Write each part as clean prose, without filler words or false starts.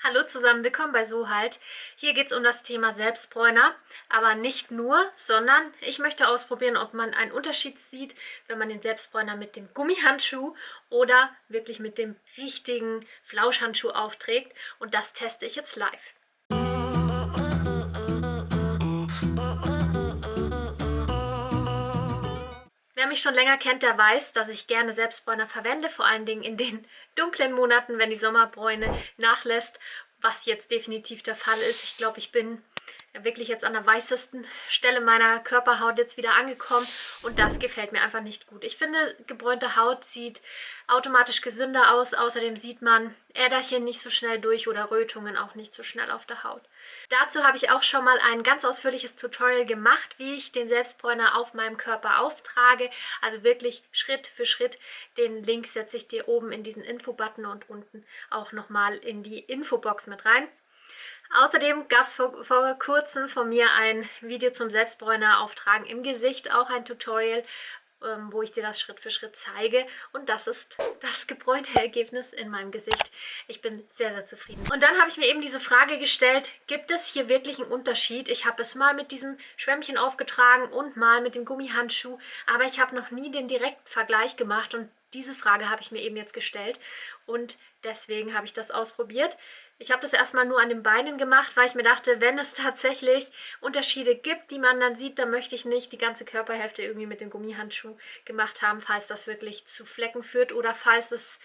Hallo zusammen, willkommen bei So halt. Hier geht es um das Thema Selbstbräuner, aber nicht nur, sondern ich möchte ausprobieren, ob man einen Unterschied sieht, wenn man den Selbstbräuner mit dem Gummihandschuh oder wirklich mit dem richtigen Flauschhandschuh aufträgt, und das teste ich jetzt live. Wer mich schon länger kennt, der weiß, dass ich gerne Selbstbräuner verwende, vor allen Dingen in den dunklen Monaten, wenn die Sommerbräune nachlässt, was jetzt definitiv der Fall ist. Ich glaube, ich bin wirklich jetzt an der weißesten Stelle meiner Körperhaut jetzt wieder angekommen und das gefällt mir einfach nicht gut. Ich finde, gebräunte Haut sieht automatisch gesünder aus. Außerdem sieht man Äderchen nicht so schnell durch oder Rötungen auch nicht so schnell auf der Haut. Dazu habe ich auch schon mal ein ganz ausführliches Tutorial gemacht, wie ich den Selbstbräuner auf meinem Körper auftrage. Also wirklich Schritt für Schritt. Den Link setze ich dir oben in diesen Infobutton und unten auch nochmal in die Infobox mit rein. Außerdem gab es vor kurzem von mir ein Video zum Selbstbräuner auftragen im Gesicht, auch ein Tutorial, wo ich dir das Schritt für Schritt zeige. Und das ist das gebräunte Ergebnis in meinem Gesicht. Ich bin sehr, sehr zufrieden. Und dann habe ich mir eben diese Frage gestellt, gibt es hier wirklich einen Unterschied? Ich habe es mal mit diesem Schwämmchen aufgetragen und mal mit dem Gummihandschuh, aber ich habe noch nie den direkten Vergleich gemacht und diese Frage habe ich mir eben jetzt gestellt und deswegen habe ich das ausprobiert. Ich habe das erstmal nur an den Beinen gemacht, weil ich mir dachte, wenn es tatsächlich Unterschiede gibt, die man dann sieht, dann möchte ich nicht die ganze Körperhälfte irgendwie mit dem Gummihandschuh gemacht haben, falls das wirklich zu Flecken führt oder falls es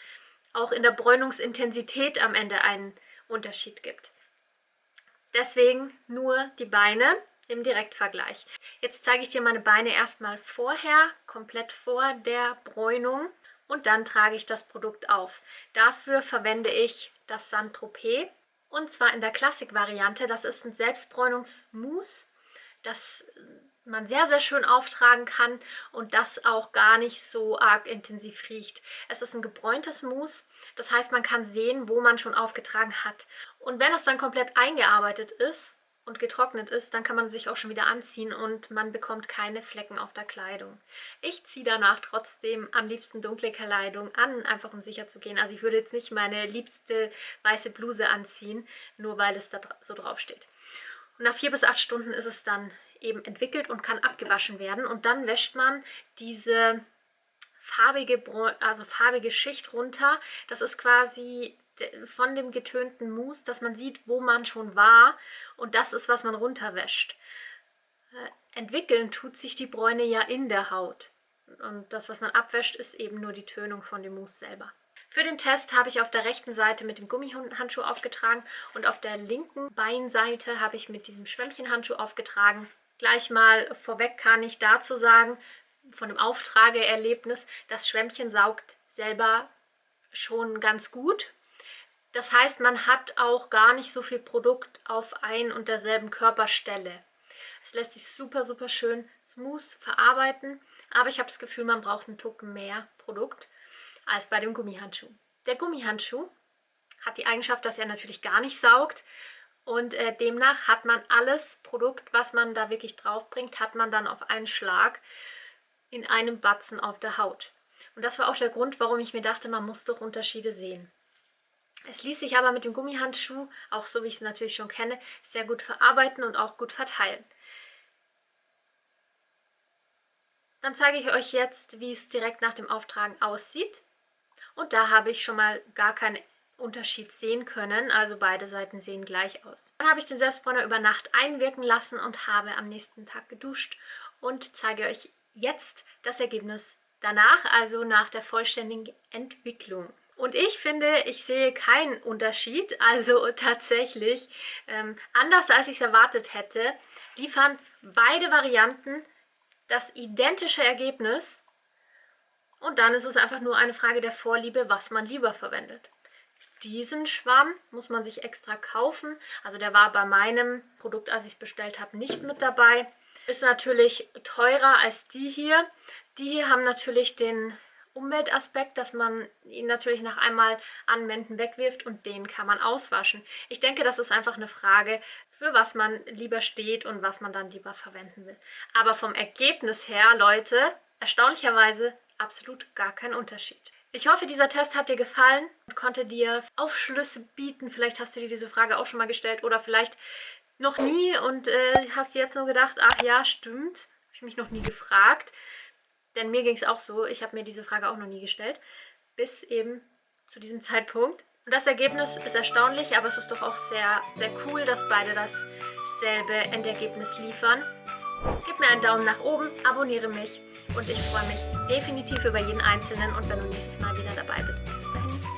auch in der Bräunungsintensität am Ende einen Unterschied gibt. Deswegen nur die Beine im Direktvergleich. Jetzt zeige ich dir meine Beine erstmal vorher, komplett vor der Bräunung. Und dann trage ich das Produkt auf. Dafür verwende ich das Saint-Tropez und zwar in der Klassik-Variante. Das ist ein Selbstbräunungsmousse, das man sehr, sehr schön auftragen kann und das auch gar nicht so arg intensiv riecht. Es ist ein gebräuntes Mousse, das heißt, man kann sehen, wo man schon aufgetragen hat. Und wenn es dann komplett eingearbeitet ist und getrocknet ist, dann kann man sich auch schon wieder anziehen und man bekommt keine Flecken auf der Kleidung. Ich ziehe danach trotzdem am liebsten dunkle Kleidung an, einfach um sicher zu gehen. Also ich würde jetzt nicht meine liebste weiße Bluse anziehen, nur weil es da so drauf steht. Und nach 4 bis 8 Stunden ist es dann eben entwickelt und kann abgewaschen werden. Und dann wäscht man diese farbige Schicht runter. Das ist quasi von dem getönten Mousse, dass man sieht, wo man schon war, und das ist, was man runterwäscht. Entwickeln tut sich die Bräune ja in der Haut und das, was man abwäscht, ist eben nur die Tönung von dem Mousse selber. Für den Test habe ich auf der rechten Seite mit dem Gummihandschuh aufgetragen und auf der linken Beinseite habe ich mit diesem Schwämmchenhandschuh aufgetragen. Gleich mal vorweg kann ich dazu sagen, von dem Auftrageerlebnis, das Schwämmchen saugt selber schon ganz gut. Das heißt, man hat auch gar nicht so viel Produkt auf ein und derselben Körperstelle. Es lässt sich super, super schön smooth verarbeiten, aber ich habe das Gefühl, man braucht einen Tucken mehr Produkt als bei dem Gummihandschuh. Der Gummihandschuh hat die Eigenschaft, dass er natürlich gar nicht saugt und demnach hat man alles Produkt, was man da wirklich drauf bringt, hat man dann auf einen Schlag in einem Batzen auf der Haut. Und das war auch der Grund, warum ich mir dachte, man muss doch Unterschiede sehen. Es ließ sich aber mit dem Gummihandschuh, auch so wie ich es natürlich schon kenne, sehr gut verarbeiten und auch gut verteilen. Dann zeige ich euch jetzt, wie es direkt nach dem Auftragen aussieht. Und da habe ich schon mal gar keinen Unterschied sehen können, also beide Seiten sehen gleich aus. Dann habe ich den Selbstbräuner über Nacht einwirken lassen und habe am nächsten Tag geduscht und zeige euch jetzt das Ergebnis danach, also nach der vollständigen Entwicklung. Und ich finde, ich sehe keinen Unterschied, also tatsächlich, anders als ich es erwartet hätte, liefern beide Varianten das identische Ergebnis und dann ist es einfach nur eine Frage der Vorliebe, was man lieber verwendet. Diesen Schwamm muss man sich extra kaufen, also der war bei meinem Produkt, als ich es bestellt habe, nicht mit dabei. Ist natürlich teurer als die hier. Die hier haben natürlich den Umweltaspekt, dass man ihn natürlich nach einmal anwenden wegwirft und den kann man auswaschen. Ich denke, das ist einfach eine Frage, für was man lieber steht und was man dann lieber verwenden will. Aber vom Ergebnis her, Leute, erstaunlicherweise absolut gar kein Unterschied. Ich hoffe, dieser Test hat dir gefallen und konnte dir Aufschlüsse bieten. Vielleicht hast du dir diese Frage auch schon mal gestellt oder vielleicht noch nie und hast jetzt nur gedacht, ach ja, stimmt, habe ich mich noch nie gefragt. Denn mir ging es auch so, ich habe mir diese Frage auch noch nie gestellt, bis eben zu diesem Zeitpunkt. Und das Ergebnis ist erstaunlich, aber es ist doch auch sehr, sehr cool, dass beide dasselbe Endergebnis liefern. Gib mir einen Daumen nach oben, abonniere mich und ich freue mich definitiv über jeden Einzelnen und wenn du nächstes Mal wieder dabei bist. Bis dahin.